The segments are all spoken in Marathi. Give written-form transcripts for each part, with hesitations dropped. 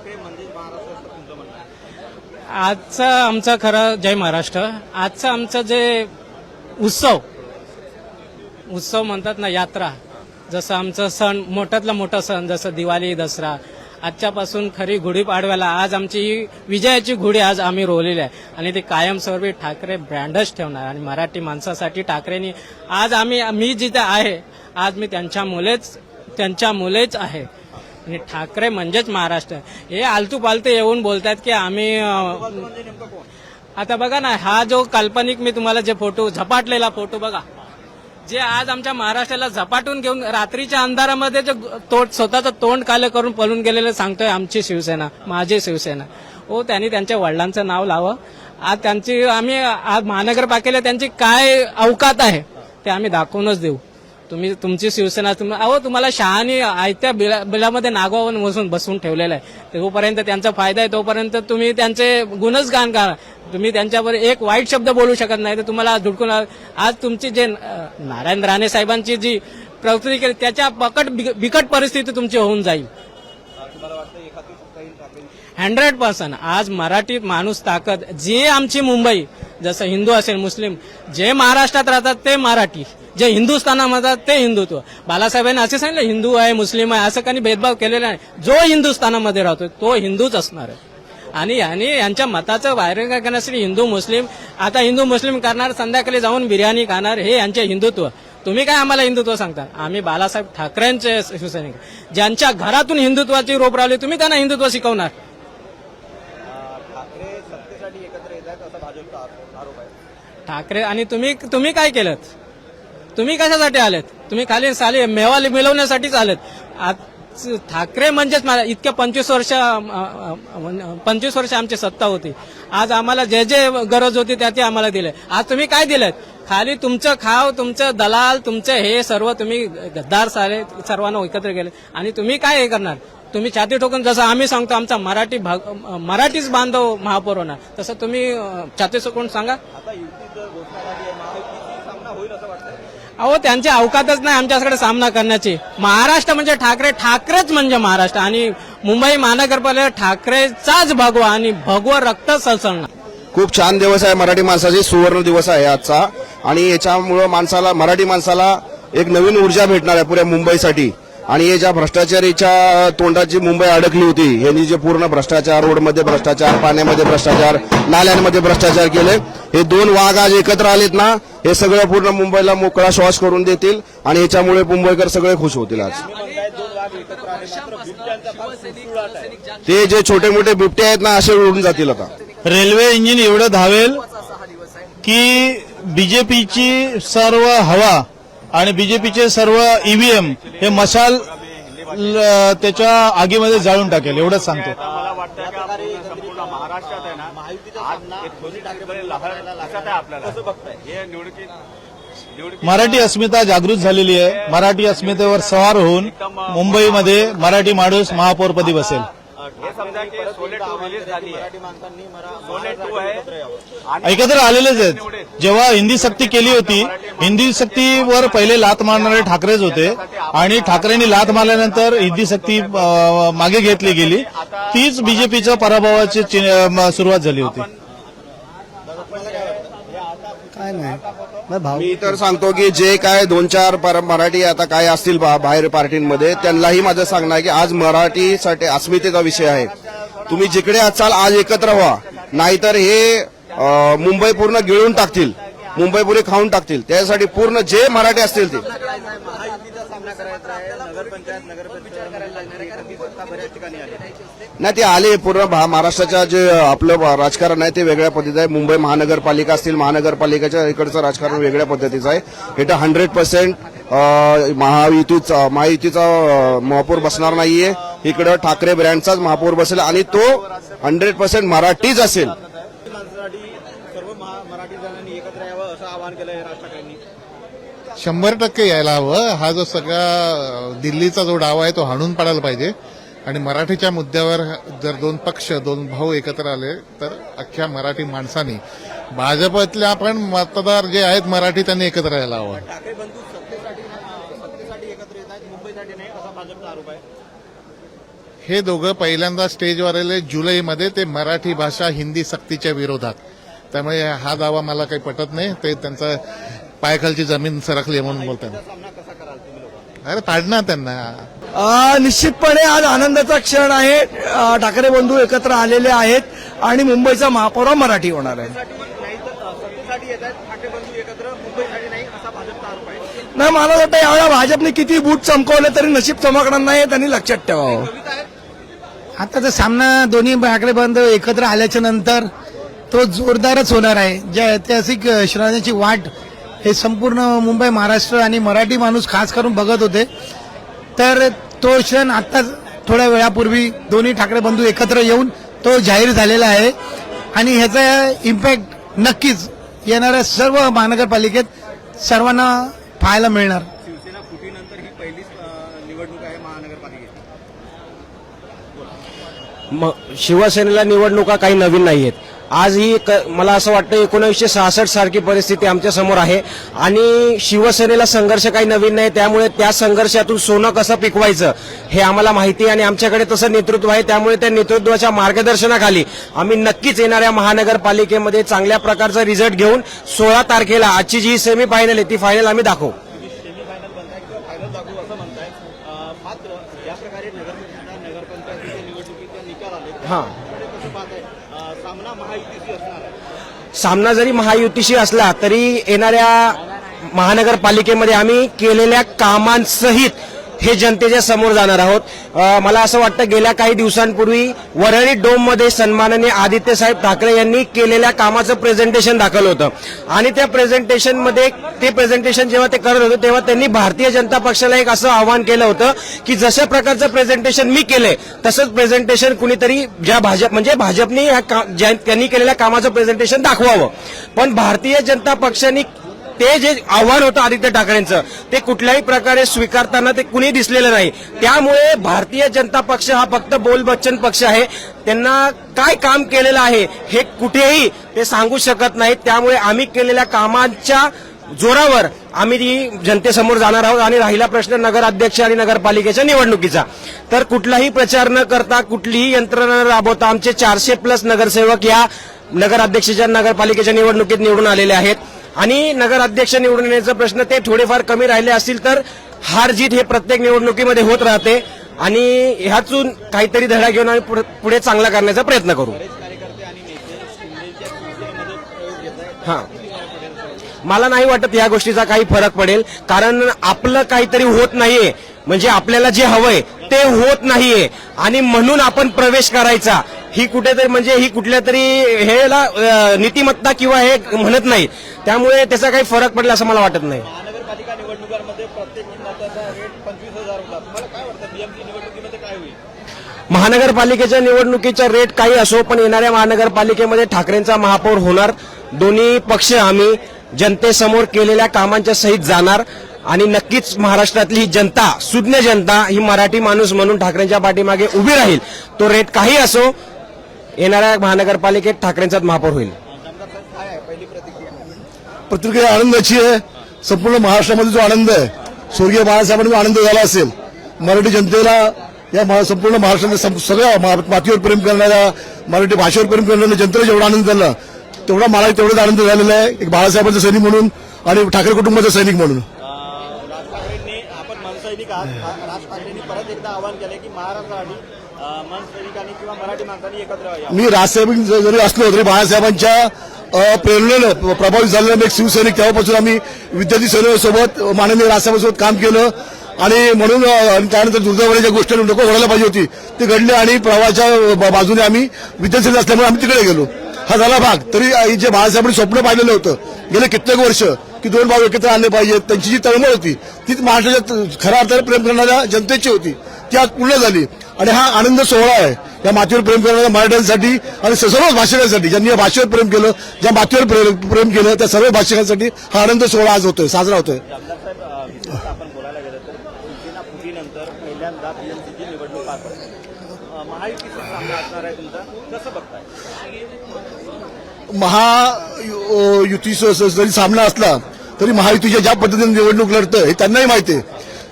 ठाकरे म्हणजे महाराष्ट्र असं तुमचं म्हणणं आहे? आजचं आमचं खरं जय महाराष्ट्र. आजचं आमचं जे उत्सव म्हणतात ना, यात्रा, जसं आमचं सण मोठ्यातला मोठा सण जसं दिवाळी दसरा, आजच्यापासून खरी गुढीपाडव्याला आज आमची विजयाची गुढी आज आम्ही रोवलेली आहे आणि ते कायमस्वरूपी ठाकरे ब्रँडच ठेवणार. आणि मराठी माणसासाठी ठाकरेंनी आज मी जिथे आहे आज मी त्यांच्या मुलेच आहे. आणि ठाकरे म्हणजेच महाराष्ट्र. हे आलतू पालतू येऊन बोलतात की आम्ही म्हणजे नेमकं कोण? आता बघा ना, हा जो काल्पनिक मी तुम्हाला जे फोटो झपाटलेला फोटो बघा, जे आज आमच्या महाराष्ट्राला झपाटून घेऊन रात्रीच्या अंधारामध्ये जे स्वतःचं तोंड कालं करून पळून गेलेलं सांगतोय आमची शिवसेना, माझी शिवसेना. हो, त्यांनी त्यांच्या वडिलांचं नाव लावं. आज आज महानगरपालिकेला त्यांची काय अवकात आहे ते आम्ही दाखवूनच देऊ. तुमची शिवसेना तुम्हाला शहाणी आयत्या बिलामध्ये नागवावून बसून ठेवलेलं आहे. तोपर्यंत त्यांचा फायदा आहे, तोपर्यंत तुम्ही त्यांचे गुणच गान करा. तुम्ही त्यांच्यावर एक वाईट शब्द बोलू शकत नाही. तर तुम्हाला धुडकून आज तुमची जे नारायण राणे साहेबांची जी प्रवृत्ती केली त्याच्या बिकट परिस्थिती तुमची होऊन जाईल. तुम्हाला वाटतं एखादी सत्ता येईल ठाकरे? 100%. आज मराठी माणूस ताकद, जे आमची मुंबई, जसं हिंदू असेल मुस्लिम, जे महाराष्ट्रात राहतात ते मराठी, जे हिंदुस्थानामध्ये ते हिंदुत्व. बाळासाहेबांनी असे सांगितलं हिंदू आहे मुस्लिम आहे असं काही भेदभाव केलेला नाही. जो हिंदुस्थानामध्ये राहतो तो हिंदूच असणार आहे. आणि यांच्या मताचं व्हायरल करण्यासाठी हिंदू मुस्लिम, आता हिंदू मुस्लिम करणार, संध्याकाळी जाऊन बिर्याणी खाणार, हे यांचे हिंदुत्व. तुम्ही काय आम्हाला हिंदुत्व सांगता? आम्ही बाळासाहेब ठाकरेंचे शिवसैनिक, ज्यांच्या घरातून हिंदुत्वाची रोप रावली. तुम्ही का नाही हिंदुत्व शिकवणार? ठाकरे सत्तेसाठी एकत्र येत आहेत असा भाजपचा आरोप आहे. ठाकरे आणि तुम्ही काय केलं? तुम्ही कशासाठी आलेत? तुम्ही खाली साली मेवा मिळवण्यासाठीच आलेत. ठाकरे म्हणजेच इतक्या 25 वर्ष आमची सत्ता होती. आज आम्हाला जे जे गरज होती त्याचे आम्हाला दिले. आज तुम्ही काय दिलेत? खाली तुमचं खाव, तुमचं दलाल, तुमचं हे सर्व तुम्ही गद्दार सारे सर्वांना एकत्र गेले. आणि तुम्ही काय हे करणार? तुम्ही छाती ठोकून, जसं आम्ही सांगतो आमचा मराठीच बांधव महापौर होणार, तसं तुम्ही छाती ठोकून सांगा. आता युती जर घोषणा झाली आहे, महायुतीची सामना होईल असं वाटतं? अहो, त्यांची अवकातच नाही आमच्याकडे सामना करण्याची. महाराष्ट्र म्हणजे ठाकरेच म्हणजे महाराष्ट्र. आणि मुंबई महानगरपालिका ठाकरेचाच भगवा आणि भगवा रक्त सळसळणार. खूप छान दिवस आहे, मराठी माणसाची सुवर्ण दिवस आहे आजचा. आणि याच्यामुळं मराठी माणसाला एक नवीन ऊर्जा भेटणार आहे पुऱ्या मुंबईसाठी. आणि हे ज्या भ्रष्टाचारीच्या तोंडाची मुंबई अडकली होती, यांनी जे पूर्ण भ्रष्टाचार, रोडमध्ये भ्रष्टाचार, पाण्यामध्ये भ्रष्टाचार, नाल्यांमध्ये भ्रष्टाचार केले, हे दोन वाघ आज एकत्र आलेत ना, हे सगळं पूर्ण मुंबईला मोकळा श्वास करून देतील. आणि याच्यामुळे मुंबईकर सगळे खुश होतील. आज ते जे छोटे मोठे बिबटे आहेत ना, असे उडून जातील. आता रेल्वे इंजिन एवढं धावेल की बीजेपीची सर्व हवा आणि बीजेपीचे सर्व ईव्हीएम हे मशाल त्याच्या आगीमध्ये जाळून टाकेल, एवढंच सांगतो. मला वाटतं की संपूर्ण महाराष्ट्रात आहे ना, महायुतीचा एक दोन्ही ठाकरे लहर लक्षात आहे आपल्याला. कसं बघताय हे निवडणुकीत? मराठी अस्मिता जागृत झालेली आहे. मराठी अस्मितेवर सवार होऊन मुंबईमध्ये मराठी माणूस महापौरपदी बसेल. हे समजा की सोले 2 रिलीज झाली आहे, सोले 2 आहे, एकत्र आलेलेच आहेत. जेव्हा हिंदी सक्ती केली होती, हिंदी सक्तीवर पहिले लात मारणारे ठाकरेच होते. आणि ठाकरेंनी लात मारल्यानंतर हिंदी सक्ती मागे घेतली गेली. तीच बीजेपीच्या पराभवाची सुरुवात झाली होती. काय नाही मी तर सांगतो की जे काय 2-4 मराठी आता काय असतील बाहेर पार्टींमध्ये, त्यांनाही माझं सांगणं आहे की आज मराठीसाठी अस्मितेचा विषय आहे. तुम्ही जिकडे असाल आज एकत्र व्हा, नाहीतर हे मुंबई पूर्ण गिळून टाकतील, मुंबई पुरी खाऊन टाकतील. त्यासाठी पूर्ण जे मराठी असतील ते महायुतीचा सामना करायचा आहे. नगरपंचायत बऱ्याच ठिकाणी आले नाही, ते आले. पूर्ण महाराष्ट्राच्या जे आपलं राजकारण आहे ते वेगळ्या पद्धतीचं आहे. मुंबई महानगरपालिका असतील, महानगरपालिकेच्या इकडचं राजकारण वेगळ्या पद्धतीचं आहे. इथं 100% महायुतीचा महापौर बसणार नाहीये. इकडं ठाकरे ब्रँडचाच महापौर बसेल आणि तो 100% मराठीच असेल. सर्व मराठी जणांनी एकत्र यावं असं आवाहन केलं राज ठाकरेंनी. 100% यायला हवं. हा जो सगळा दिल्लीचा जो डाव आहे तो हाणून पाडायला पाहिजे. आणि मराठीच्या मुद्द्यावर जर 2 पक्ष 2 भाऊ एकत्र आले तर अख्ख्या मराठी माणसांनी, भाजपतल्या पण मतदार जे आहेत मराठी, त्यांनी एकत्र यायला हवं. ठाकरे बंधू सत्तेसाठी एकत्र येत आहेत, मुंबईसाठी नाही असा भाजपचा आरोप आहे. हे दोघं पहिल्यांदा स्टेजवर आले जुलैमध्ये, ते मराठी भाषा हिंदी सक्तीच्या विरोधात. त्यामुळे हा दावा मला काही पटत नाही. ते त्यांचा पायाखालची जमीन सरकली आहे म्हणून बोलतात. अरे पाडणार त्यांना. निश्चितपणे आज आनंदाचा क्षण आहे. ठाकरे बंधू एकत्र आलेले आहेत आणि मुंबईचा महापौर हा मराठी होणार आहे. नाही, मला वाटतं यावेळेला भाजपने किती बूट चमकवले तरी नशीब चमकणार नाही, त्यांनी लक्षात ठेवावं. आता तर सामना दोन्ही ठाकरे बंधू एकत्र आल्याच्या नंतर तो जोरदारच होणार आहे. ज्या ऐतिहासिक क्षणाची वाट हे संपूर्ण मुंबई, महाराष्ट्र आणि मराठी माणूस खास करून बघत होते. तर तो क्षण आता थोड्या वेळापूर्वी दोन्ही ठाकरे बंधू एकत्र येऊन तो जाहीर झालेला आहे आणि ह्याचा इम्पॅक्ट नक्कीच येणाऱ्या सर्व महानगरपालिकेत सर्वांना पाहायला मिळणार. शिवसेना फुटीनंतर ही पहिलीच निवडणूक आहे महानगरपालिकेची. शिवसेनेला निवडणुका काही नवीन नाहीयेत. आज ही मला असं वाटतं 1966 सारखी परिस्थिती आमच्या समोर आहे आणि शिवसेनेला संघर्ष काही नवीन नाही. त्यामुळे त्या संघर्षातून सोनं कसं पिकवायचं हे आम्हाला माहिती आहे आणि आमच्याकडे तसं नेतृत्व आहे. त्यामुळे त्या नेतृत्वाच्या मार्गदर्शनाखाली आम्ही नक्कीच येणाऱ्या महानगरपालिकेमध्ये चांगल्या प्रकारचा रिझल्ट घेऊन 16 तारखेला आजची जी सेमी फायनल आहे ती फायनल आम्ही दाखवू. सेमीफायनल बनताय किंवा फायनल दाखवू असं म्हणताय. मात्र या प्रकारे नगरपंचायतीच्या निवडणुकीचे निकाल आले. हां, कसं पाहताय सामना महायुतीशी असणार आहे. सामना जरी महायुतीशी असला तरी येणाऱ्या महानगरपालिकेमध्ये आम्ही केलेल्या कामांसहित हे जनतेच्या समोर जाणार आहोत. मला असं वाटतं गेल्या काही दिवसांपूर्वी वरळी डोममध्ये सन्माननीय आदित्यसाहेब ठाकरे यांनी केलेल्या कामाचं प्रेझेंटेशन दाखवलं होतं आणि त्या प्रेझेंटेशनमध्ये ते प्रेझेंटेशन जेव्हा ते करत होते तेव्हा त्यांनी भारतीय जनता पक्षाला एक असं आवाहन केलं होतं की जशा प्रकारचं प्रेझेंटेशन मी केलंय तसंच प्रेझेंटेशन कुणीतरी ज्या भाजपने त्यांनी केलेल्या कामाचं प्रेझेंटेशन दाखवावं. पण भारतीय जनता पक्षाने ते जे आव्हान होतं आदित्य ठाकरेंचं ते कुठल्याही प्रकारे स्वीकारताना ते कुणी दिसलेलं नाही. त्यामुळे भारतीय जनता पक्ष हा फक्त बोलबच्चन पक्ष आहे. त्यांना काय काम केलेलं आहे हे कुठेही ते सांगू शकत नाहीत. त्यामुळे आम्ही केलेल्या कामांच्या जोरावर आम्ही ती जनतेसमोर जाणार आहोत. आणि राहिला प्रश्न नगराध्यक्ष आणि नगरपालिकेच्या निवडणुकीचा, तर कुठलाही प्रचार न करता कुठलीही यंत्रणा राबवता आमचे 400+ नगरसेवक या नगराध्यक्षाच्या नगरपालिकेच्या निवडणुकीत निवडून आलेले आहेत. आणि नगराध्यक्ष निवडून येण्याचा प्रश्न ते थोडेफार कमी राहिले असतील तर हार जीत हे प्रत्येक निवडणुकीमध्ये होत राहते आणि ह्यातून काहीतरी धडा घेऊन आम्ही पुढे चांगला करण्याचा प्रयत्न करू. हां, मला नाही वाटत या गोष्टीचा काही फरक पडेल, कारण आपलं काहीतरी होत नाहीये म्हणजे आपल्याला जे हवंय ते होत नाहीये आणि म्हणून आपण प्रवेश करायचा ही कुठेतरी म्हणजे ही कुठल्या तरी हेला नीतिमत्ता किंवा हे म्हणत नाही. त्यामुळे त्याचा काही फरक पडेल असं मला वाटत नाही. महानगरपालिका निवडणुकांमध्ये प्रत्येक मताचा रेट 25,000 होता. तुम्हाला काय वाटतं बीएमसी निवडणुकीमध्ये काय होईल? महानगरपालिकेच्या निवडणुकीचा रेट काही असो पण येणाऱ्या महानगरपालिकेमध्ये ठाकरेंचा महापौर होणार. दोन्ही पक्ष आम्ही जनतेसमोर केलेल्या कामांच्या सहित जाणार आणि नक्कीच महाराष्ट्रातली जनता, सुज्ञ जनता ही मराठी माणूस म्हणून ठाकरेंच्या पाठीमागे उभी राहील. तो रेट काही असो, येणाऱ्या महानगरपालिकेत ठाकरेंचाच महापौर होईल. प्रतिक्रिया आनंदाची आहे. संपूर्ण महाराष्ट्रामध्ये जो आनंद आहे, स्वर्गीय बाळासाहेबांनी जो आनंद झाला असेल, मराठी जनतेला या संपूर्ण महाराष्ट्राने सगळ्या मातीवर प्रेम करणाऱ्या, मराठी भाषेवर प्रेम करणाऱ्या जनतेला जेवढा आनंद झाला तेवढा मला तेवढाच आनंद झालेला आहे एक बाळासाहेबांचा सैनिक म्हणून आणि ठाकरे कुटुंबाचा सैनिक म्हणून. राज ठाकरेंनी, आपण मनसैनिक आहात, राज ठाकरेंनी परत एकदा आवाहन केलं की महाराष्ट्रासाठी मनसैनिकांनी किंवा मराठी माणसांनी एकत्र व्हावं. मी राजसाहेब जरी असलो तरी बाळासाहेबांच्या प्रेरणेनं प्रभावित झालेला मी एक शिवसैनिक. तेव्हापासून आम्ही विद्यार्थी सेनेसोबत माननीय राजसाहेबांसोबत काम केलं आणि म्हणून त्यानंतर दुर्दैवाने ज्या गोष्टी नको घडायला पाहिजे होती ती घडली आणि प्रवाहाच्या बाजूने आम्ही विद्यार्थी सेना असल्यामुळे आम्ही तिकडे गेलो. हा झाला भाग. तरी जे बाळासाहेबांनी स्वप्न पाहिलेलं होतं गेले कित्येक वर्ष की दोन भाऊ एकत्र आणले पाहिजेत, त्यांची जी तळमळ होती तीच महाराष्ट्राच्या खऱ्या अर्थाने प्रेम करणाऱ्या जनतेची होती, ती आज पूर्ण झाली. आणि हा आनंद सोहळा आहे या मातीवर प्रेम करणाऱ्या मराठ्यांसाठी आणि सर्व भाषिकांसाठी, ज्यांनी या भाषेवर प्रेम केलं, ज्या मातीवर प्रेम केलं त्या सर्व भाषिकांसाठी हा आनंद सोहळा आज होतोय, साजरा होतोय. आपण बोलायला गेलं तर शिवसेना फुटीनंतर पहिल्यांदा बीएमसीची निवडणूक पार पडली. महायुतीचा सामना असणार आहे तुमचा, कसं बघताय? महायुती जरी सामना असला तरी महायुतीच्या ज्या पद्धतीने निवडणूक लढतं हे त्यांनाही माहिती आहे.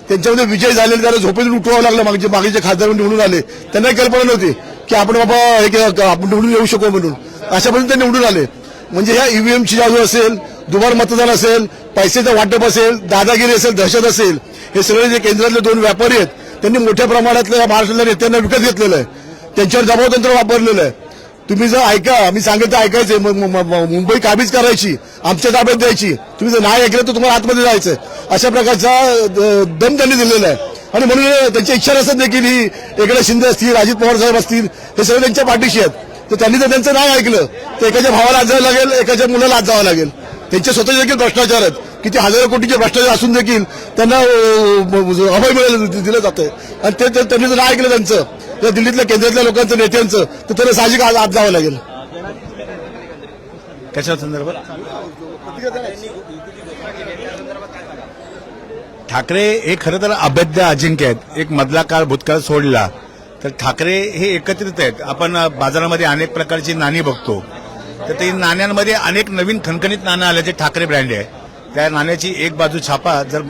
त्यांच्यामध्ये विजय झालेले, त्याला झोपेतून उठवावं लागलं. मागचे खासदार निवडून आले, त्यांना कल्पना नव्हती की आपण बाबा आपण निवडून येऊ शकू म्हणून. अशा पद्धतीने ते निवडून आले. म्हणजे ह्या ईव्हीएमची जादू असेल, दुबार मतदान असेल, पैशाचं वाटप असेल, दादागिरी असेल, दहशत असेल, हे सगळे जे केंद्रातले 2 व्यापारी आहेत त्यांनी मोठ्या प्रमाणातल्या महाराष्ट्रातल्या नेत्यांना विकत घेतलेलं आहे. त्यांच्यावर दबावतंत्र वापरलेलं आहे. तुम्ही जर ऐका, मी सांगितलं ऐकायचंय, मुंबई काबीज करायची, आमच्या ताब्यात द्यायची, तुम्ही जर नाही ऐकलं तर तुम्हाला आतमध्ये जायचंय, अशा प्रकारचा दम त्यांनी दिलेला आहे. आणि म्हणून त्यांची इच्छा नसत देखील ही एकनाथ शिंदे असतील, अजित पवार साहेब असतील, हे सगळे त्यांच्या पाठीशी आहेत. तर त्यांनी जर त्यांचं नाही ऐकलं तर एकाच्या भावाला आज जावं लागेल, एकाच्या मुलाला आज जावं लागेल. त्यांचे स्वतःचे देखील भ्रष्टाचार आहेत, किती हजारो कोटीचे भ्रष्टाचार असून देखील त्यांना अभय मिळालं दिलं जातंय. आणि ते त्यांनी जर नाही ऐकलं त्यांचं, त्या दिल्लीतल्या केंद्रातल्या लोकांचं, नेत्यांचं, तर त्यांना साहजिक आज जावं लागेल. कशा संदर्भात ठाकरे हे खरं तर अभेद्य अजिंक्य आहेत. एक मधला काळ भूतकाळ सोडला तर ठाकरे हे एकत्रित आहेत. आपण बाजारामध्ये अनेक प्रकारची नाणी बघतो, तर ते नाण्यांमध्ये अनेक नवीन खणखणीत नाणं आले जे ठाकरे ब्रँड आहे. त्या नाण्याची एक बाजू छापा जर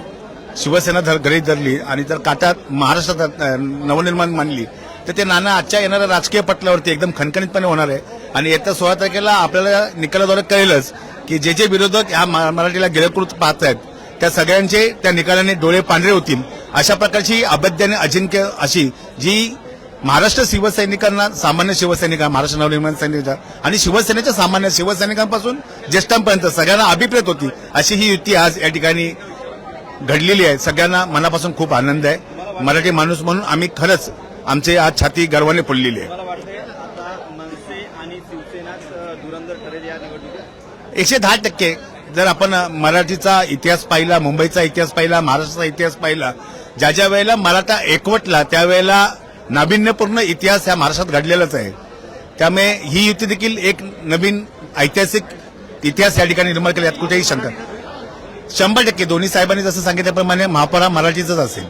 शिवसेना गरीब धरली आणि जर काटात महाराष्ट्रात नवनिर्माण मानली तर ते नाणं आजच्या येणाऱ्या राजकीय पटलावरती एकदम खणखणीतपणे होणार आहे. आणि येत्या 16 तारखेला आपल्याला निकालाद्वारे कळेलच की जे जे विरोधक ह्या मराठीला गिळकृत पाहत आहेत त्या सगळ्यांचे त्या निकालाने डोळे पांढरे होतील. अशा प्रकारची अभेद्य आणि अजिंक्य अशी जी महाराष्ट्र शिवसैनिकांना, सामान्य शिवसैनिक, महाराष्ट्र नवनिर्माण सैनिक आणि शिवसेनेच्या सामान्य शिवसैनिकांपासून ज्येष्ठांपर्यंत सगळ्यांना अभिप्रेत होती, अशी ही युती आज या ठिकाणी घडलेली आहे. सगळ्यांना मनापासून खूप आनंद आहे. मराठी माणूस म्हणून आम्ही खरंच आमची आज छाती गर्वाने फुललेली आहे. मला वाटतंय आता मनसे आणि शिवसेनाच धुरंधर ठरेल या निवडणुकीत. 110% जर आपण मराठीचा इतिहास पाहिला, मुंबईचा इतिहास पाहिला, महाराष्ट्राचा इतिहास पाहिला, ज्या ज्या वेळेला मराठा एकवटला त्यावेळेला नाविन्यपूर्ण इतिहास या महाराष्ट्रात घडलेलाच आहे. त्यामुळे ही युती देखील एक नवीन ऐतिहासिक इतिहास या ठिकाणी निर्माण केला, यात कुठेही शंका. 100% दोन्ही साहेबांनी जसं सांगितल्याप्रमाणे महापौर हा मराठीचाच असेल.